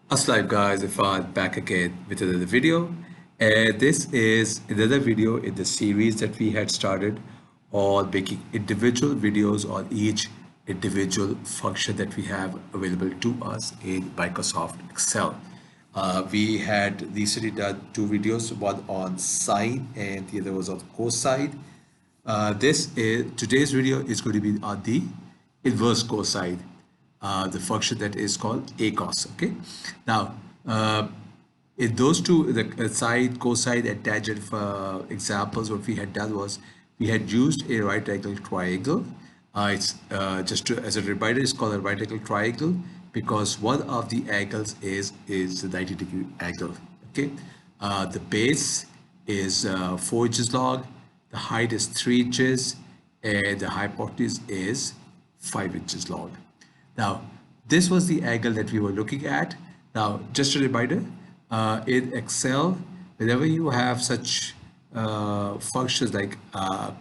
Assalamu guys, if I'm back again with another video. This is another video in the series that we had started on making individual videos on each individual function that we have available to us in Microsoft Excel. We had recently done two videos, one on sine and the other was on cosine. Today's video is going to be on the inverse cosine, the function that is called ACOS. Okay, now in those two, the sine, cosine, and tangent examples, what we had done was we had used a right angle triangle. It's as a reminder, it's called a right angle triangle because one of the angles is the 90-degree angle. Okay, the base is 4 inches long, the height is 3 inches, and the hypotenuse is 5 inches long. Now, this was the angle that we were looking at. Now, just a reminder, in Excel, whenever you have such functions like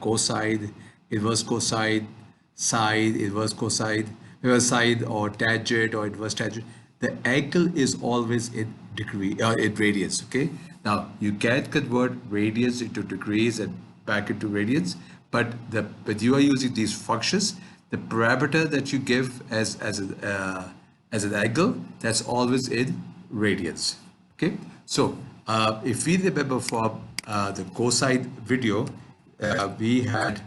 cosine, inverse cosine, sine, inverse cosine, sine or tangent or inverse tangent, the angle is always in degree, in radians. Okay. Now, you can convert radians into degrees and back into radians, but when you are using these functions, the parameter that you give as an angle, that's always in radians. Okay, so if we remember from the cosine video, we had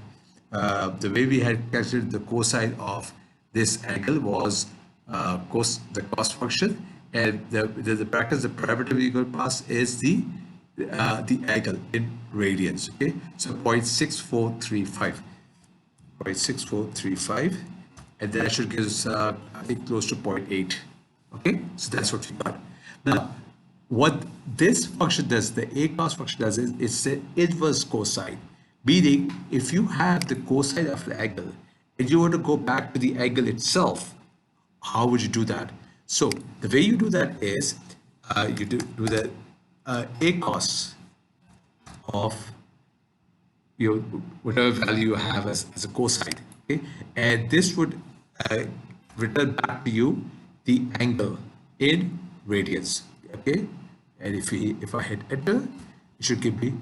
the way we had calculated the cosine of this angle was the cos function, and the brackets, the parameter we're going to pass is the angle in radians. Okay, so 0.6435. 0.6435, and that should give us I think close to 0.8. Okay, so that's what we got. Now, what this function does, the ACOS function does, is it's the inverse cosine, meaning if you have the cosine of the angle and you want to go back to the angle itself, how would you do that? So the way you do that is you do the ACOS of your whatever value you have as a cosine. Okay, and this would return back to you the angle in radians. Okay, and if I hit enter, it should give me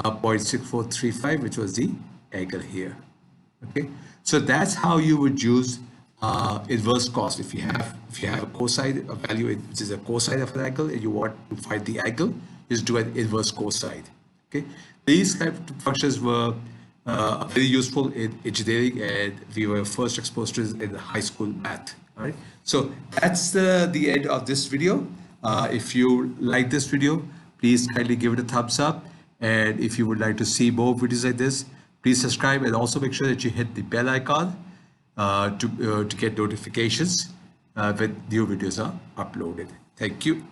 0.6435, which was the angle here. Okay, so that's how you would use inverse cos. If you have a cosine, a value which is a cosine of an angle, and you want to find the angle, just do an inverse cosine. Okay, these type of functions were very useful in engineering, and we were first exposed to it in high school math. All right, so that's the end of this video. If you like this video, please kindly give it a thumbs up, and if you would like to see more videos like this, please subscribe, and also make sure that you hit the bell icon to get notifications when new videos are uploaded. Thank you.